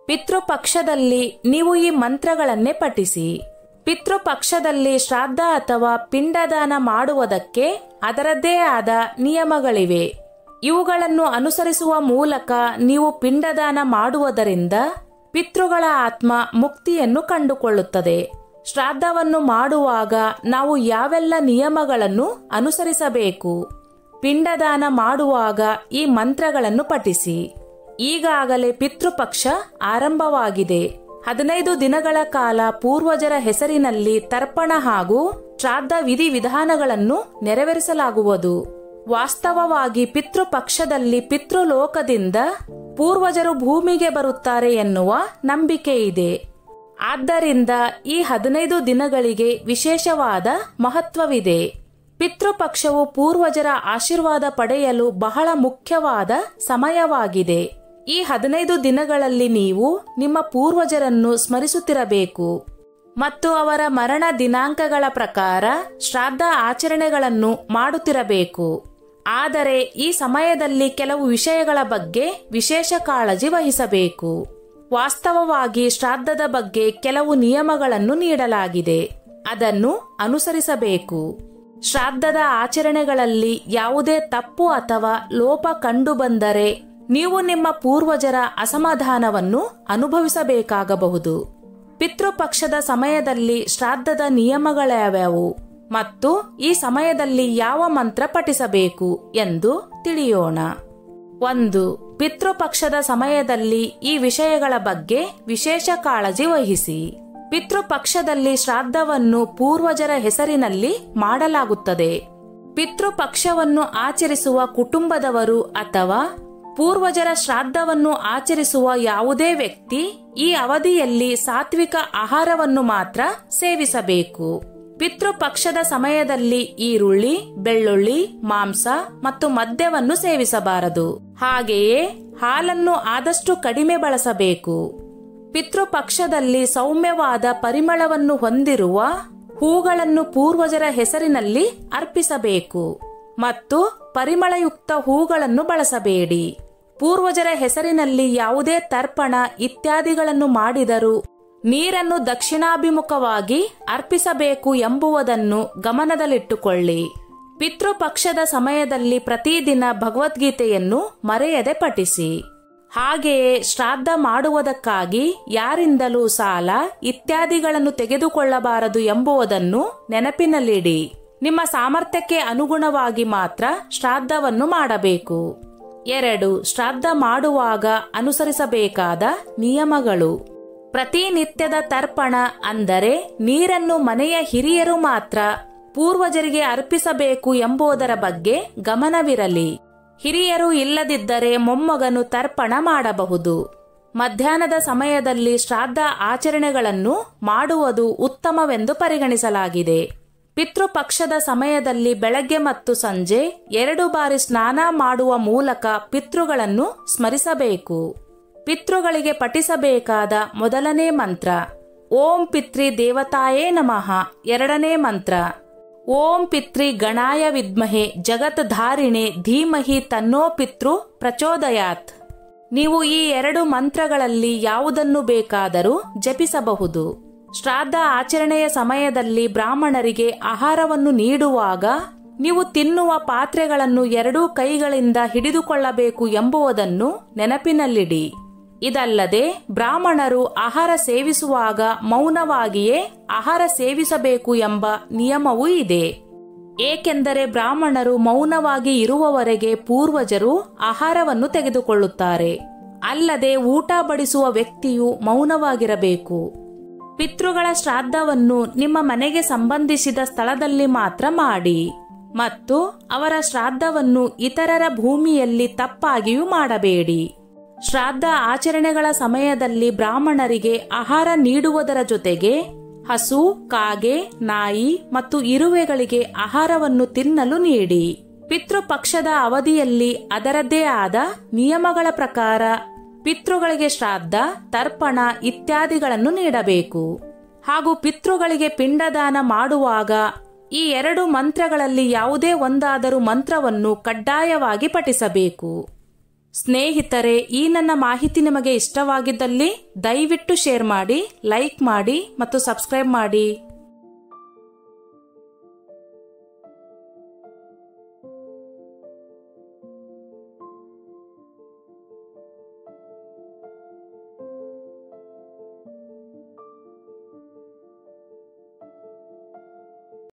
ಪಿತೃಪಕ್ಷದಲ್ಲಿ ನೀವು ಈ ಮಂತ್ರಗಳನ್ನೇ ಪಠಿಸಿ. ಪಿತೃಪಕ್ಷದಲ್ಲಿ ಶ್ರಾದ್ದ ಅಥವಾ ಪಿಂಡದಾನ ಮಾಡುವುದಕ್ಕೆ ಅದರದ್ದೇ ಆದ ನಿಯಮಗಳಿವೆ. ಇವುಗಳನ್ನು ಅನುಸರಿಸುವ ಮೂಲಕ ನೀವು ಪಿಂಡದಾನ ಮಾಡುವುದರಿಂದ ಪಿತೃಗಳ ಆತ್ಮ ಮುಕ್ತಿಯನ್ನು ಕಂಡುಕೊಳ್ಳುತ್ತದೆ. ಶ್ರಾದ್ದವನ್ನು ಮಾಡುವಾಗ ನಾವು ಯಾವೆಲ್ಲ ನಿಯಮಗಳನ್ನು ಅನುಸರಿಸಬೇಕು? ಪಿಂಡದಾನ ಮಾಡುವಾಗ ಈ ಮಂತ್ರಗಳನ್ನು ಪಠಿಸಿ. ಈಗಾಗಲೇ ಪಿತೃಪಕ್ಷ ಆರಂಭವಾಗಿದೆ. 15 ದಿನಗಳ ಕಾಲ ಪೂರ್ವಜರ ಹೆಸರಿನಲ್ಲಿ ತರ್ಪಣ ಹಾಗೂ ಶ್ರಾದ್ದ ವಿಧಿವಿಧಾನಗಳನ್ನು ನೆರವೇರಿಸಲಾಗುವುದು. ವಾಸ್ತವವಾಗಿ ಪಿತೃಪಕ್ಷದಲ್ಲಿ ಪಿತೃಲೋಕದಿಂದ ಪೂರ್ವಜರು ಭೂಮಿಗೆ ಬರುತ್ತಾರೆ ಎನ್ನುವ ನಂಬಿಕೆ ಇದೆ. ಆದ್ದರಿಂದ ಈ 15 ದಿನಗಳಿಗೆ ವಿಶೇಷವಾದ ಮಹತ್ವವಿದೆ. ಪಿತೃಪಕ್ಷವು ಪೂರ್ವಜರ ಆಶೀರ್ವಾದ ಪಡೆಯಲು ಬಹಳ ಮುಖ್ಯವಾದ ಸಮಯವಾಗಿದೆ. ಈ 15 ದಿನಗಳಲ್ಲಿ ನೀವು ನಿಮ್ಮ ಪೂರ್ವಜರನ್ನು ಸ್ಮರಿಸುತ್ತಿರಬೇಕು ಮತ್ತು ಅವರ ಮರಣ ದಿನಾಂಕಗಳ ಪ್ರಕಾರ ಶ್ರಾದ್ದ ಆಚರಣೆಗಳನ್ನು ಮಾಡುತ್ತಿರಬೇಕು. ಆದರೆ ಈ ಸಮಯದಲ್ಲಿ ಕೆಲವು ವಿಷಯಗಳ ಬಗ್ಗೆ ವಿಶೇಷ ಕಾಳಜಿ ವಹಿಸಬೇಕು. ವಾಸ್ತವವಾಗಿ ಶ್ರಾದ್ದದ ಬಗ್ಗೆ ಕೆಲವು ನಿಯಮಗಳನ್ನು ನೀಡಲಾಗಿದೆ. ಅದನ್ನು ಅನುಸರಿಸಬೇಕು. ಶ್ರಾದ್ದದ ಆಚರಣೆಗಳಲ್ಲಿ ಯಾವುದೇ ತಪ್ಪು ಅಥವಾ ಲೋಪ ಕಂಡುಬಂದರೆ ನೀವು ನಿಮ್ಮ ಪೂರ್ವಜರ ಅಸಮಾಧಾನವನ್ನು ಅನುಭವಿಸಬೇಕಾಗಬಹುದು. ಪಿತೃಪಕ್ಷದ ಸಮಯದಲ್ಲಿ ಶ್ರಾದ್ದದ ನಿಯಮಗಳ್ಯಾವ್ಯಾವು ಮತ್ತು ಈ ಸಮಯದಲ್ಲಿ ಯಾವ ಮಂತ್ರ ಪಠಿಸಬೇಕು ಎಂದು ತಿಳಿಯೋಣ. 1. ಪಿತೃಪಕ್ಷದ ಸಮಯದಲ್ಲಿ ಈ ವಿಷಯಗಳ ಬಗ್ಗೆ ವಿಶೇಷ ಕಾಳಜಿ ವಹಿಸಿ. ಪಿತೃಪಕ್ಷದಲ್ಲಿ ಶ್ರಾದ್ದವನ್ನು ಪೂರ್ವಜರ ಹೆಸರಿನಲ್ಲಿ ಮಾಡಲಾಗುತ್ತದೆ. ಪಿತೃಪಕ್ಷವನ್ನು ಆಚರಿಸುವ ಕುಟುಂಬದವರು ಅಥವಾ ಪೂರ್ವಜರ ಶ್ರಾದ್ದವನ್ನು ಆಚರಿಸುವ ಯಾವುದೇ ವ್ಯಕ್ತಿ ಈ ಅವಧಿಯಲ್ಲಿ ಸಾತ್ವಿಕ ಆಹಾರವನ್ನು ಮಾತ್ರ ಸೇವಿಸಬೇಕು. ಪಿತೃಪಕ್ಷದ ಸಮಯದಲ್ಲಿ ಈರುಳ್ಳಿ, ಬೆಳ್ಳುಳ್ಳಿ, ಮಾಂಸ ಮತ್ತು ಮದ್ಯವನ್ನು ಸೇವಿಸಬಾರದು. ಹಾಗೆಯೇ ಹಾಲನ್ನು ಆದಷ್ಟು ಕಡಿಮೆ ಬಳಸಬೇಕು. ಪಿತೃಪಕ್ಷದಲ್ಲಿ ಸೌಮ್ಯವಾದ ಪರಿಮಳವನ್ನು ಹೊಂದಿರುವ ಹೂಗಳನ್ನು ಪೂರ್ವಜರ ಹೆಸರಿನಲ್ಲಿ ಅರ್ಪಿಸಬೇಕು ಮತ್ತು ಪರಿಮಳಯುಕ್ತ ಹೂಗಳನ್ನು ಬಳಸಬೇಡಿ. ಪೂರ್ವಜರ ಹೆಸರಿನಲ್ಲಿ ಯಾವುದೇ ತರ್ಪಣ ಇತ್ಯಾದಿಗಳನ್ನು ಮಾಡಿದರೂ ನೀರನ್ನು ದಕ್ಷಿಣಾಭಿಮುಖವಾಗಿ ಅರ್ಪಿಸಬೇಕು ಎಂಬುದನ್ನು ಗಮನದಲ್ಲಿಟ್ಟುಕೊಳ್ಳಿ. ಪಿತೃಪಕ್ಷದ ಸಮಯದಲ್ಲಿ ಪ್ರತಿದಿನ ಭಗವದ್ಗೀತೆಯನ್ನು ಮರೆಯದೆ ಪಠಿಸಿ. ಹಾಗೆಯೇ ಶ್ರಾದ್ದ ಮಾಡುವುದಕ್ಕಾಗಿ ಯಾರಿಂದಲೂ ಸಾಲ ಇತ್ಯಾದಿಗಳನ್ನು ತೆಗೆದುಕೊಳ್ಳಬಾರದು ಎಂಬುದನ್ನು ನೆನಪಿನಲ್ಲಿಡಿ. ನಿಮ್ಮ ಸಾಮರ್ಥ್ಯಕ್ಕೆ ಅನುಗುಣವಾಗಿ ಮಾತ್ರ ಶ್ರಾದ್ದವನ್ನು ಮಾಡಬೇಕು. 2. ಶ್ರಾದ್ದ ಮಾಡುವಾಗ ಅನುಸರಿಸಬೇಕಾದ ನಿಯಮಗಳು. ಪ್ರತಿನಿತ್ಯದ ತರ್ಪಣ ಅಂದರೆ ನೀರನ್ನು ಮನೆಯ ಹಿರಿಯರು ಮಾತ್ರ ಪೂರ್ವಜರಿಗೆ ಅರ್ಪಿಸಬೇಕು ಎಂಬುದರ ಬಗ್ಗೆ ಗಮನವಿರಲಿ. ಹಿರಿಯರು ಇಲ್ಲದಿದ್ದರೆ ಮೊಮ್ಮಗನು ತರ್ಪಣ ಮಾಡಬಹುದು. ಮಧ್ಯಾಹ್ನದ ಸಮಯದಲ್ಲಿ ಶ್ರಾದ್ದ ಆಚರಣೆಗಳನ್ನು ಮಾಡುವುದು ಉತ್ತಮವೆಂದು ಪರಿಗಣಿಸಲಾಗಿದೆ. ಪಿತೃಪಕ್ಷದ ಸಮಯದಲ್ಲಿ ಬೆಳಗ್ಗೆ ಮತ್ತು ಸಂಜೆ 2 ಬಾರಿ ಸ್ನಾನ ಮಾಡುವ ಮೂಲಕ ಪಿತೃಗಳನ್ನು ಸ್ಮರಿಸಬೇಕು. ಪಿತೃಗಳಿಗೆ ಪಠಿಸಬೇಕಾದ ಮೊದಲನೇ ಮಂತ್ರ ಓಂ ಪಿತೃ ದೇವತಾಯೇ ನಮಃ. 2ನೇ ಮಂತ್ರ ಓಂ ಪಿತೃ ಗಣಾಯ ವಿದ್ಮಹೆ ಜಗತ್ ಧಾರಿಣೆ ಧೀಮಹಿ ತನ್ನೋ ಪಿತೃ ಪ್ರಚೋದಯಾತ್. ನೀವು ಈ 2 ಮಂತ್ರಗಳಲ್ಲಿ ಯಾವುದನ್ನು ಬೇಕಾದರೂ ಜಪಿಸಬಹುದು. ಶ್ರಾದ್ದ ಆಚರಣೆಯ ಸಮಯದಲ್ಲಿ ಬ್ರಾಹ್ಮಣರಿಗೆ ಆಹಾರವನ್ನು ನೀಡುವಾಗ ನೀವು ತಿನ್ನುವ ಪಾತ್ರೆಗಳನ್ನು 2 ಕೈಗಳಿಂದ ಹಿಡಿದುಕೊಳ್ಳಬೇಕು ಎಂಬುದನ್ನು ನೆನಪಿನಲ್ಲಿಡಿ. ಇದಲ್ಲದೆ ಬ್ರಾಹ್ಮಣರು ಆಹಾರ ಸೇವಿಸುವಾಗ ಮೌನವಾಗಿಯೇ ಆಹಾರ ಸೇವಿಸಬೇಕು ಎಂಬ ನಿಯಮವೂ ಇದೆ. ಏಕೆಂದರೆ ಬ್ರಾಹ್ಮಣರು ಮೌನವಾಗಿ ಇರುವವರೆಗೆ ಪೂರ್ವಜರು ಆಹಾರವನ್ನು ತೆಗೆದುಕೊಳ್ಳುತ್ತಾರೆ. ಅಲ್ಲದೆ ಊಟ ಬಡಿಸುವ ವ್ಯಕ್ತಿಯು ಮೌನವಾಗಿರಬೇಕು. ಪಿತೃಗಳ ಶ್ರಾದ್ದವನ್ನು ನಿಮ್ಮ ಮನೆಗೆ ಸಂಬಂಧಿಸಿದ ಸ್ಥಳದಲ್ಲಿ ಮಾತ್ರ ಮಾಡಿ ಮತ್ತು ಅವರ ಶ್ರಾದ್ದವನ್ನು ಇತರರ ಭೂಮಿಯಲ್ಲಿ ತಪ್ಪಾಗಿಯೂ ಮಾಡಬೇಡಿ. ಶ್ರಾದ್ದ ಆಚರಣೆಗಳ ಸಮಯದಲ್ಲಿ ಬ್ರಾಹ್ಮಣರಿಗೆ ಆಹಾರ ನೀಡುವುದರ ಜೊತೆಗೆ ಹಸು, ಕಾಗೆ, ನಾಯಿ ಮತ್ತು ಇರುವೆಗಳಿಗೆ ಆಹಾರವನ್ನು ತಿನ್ನಲು ನೀಡಿ. ಪಿತೃಪಕ್ಷದ ಅವಧಿಯಲ್ಲಿ ಅದರದ್ದೇ ಆದ ನಿಯಮಗಳ ಪ್ರಕಾರ ಪಿತೃಗಳಿಗೆ ಶ್ರಾದ್ದ, ತರ್ಪಣ ಇತ್ಯಾದಿಗಳನ್ನು ನೀಡಬೇಕು. ಹಾಗೂ ಪಿತೃಗಳಿಗೆ ಪಿಂಡದಾನ ಮಾಡುವಾಗ ಈ 2 ಮಂತ್ರಗಳಲ್ಲಿ ಯಾವುದೇ ಒಂದಾದರೂ ಮಂತ್ರವನ್ನು ಕಡ್ಡಾಯವಾಗಿ ಪಠಿಸಬೇಕು. ಸ್ನೇಹಿತರೆ, ಈ ನನ್ನ ಮಾಹಿತಿ ನಿಮಗೆ ಇಷ್ಟವಾಗಿದ್ದಲ್ಲಿ ದಯವಿಟ್ಟು ಶೇರ್ ಮಾಡಿ, ಲೈಕ್ ಮಾಡಿ ಮತ್ತು ಸಬ್ಸ್ಕ್ರೈಬ್ ಮಾಡಿ.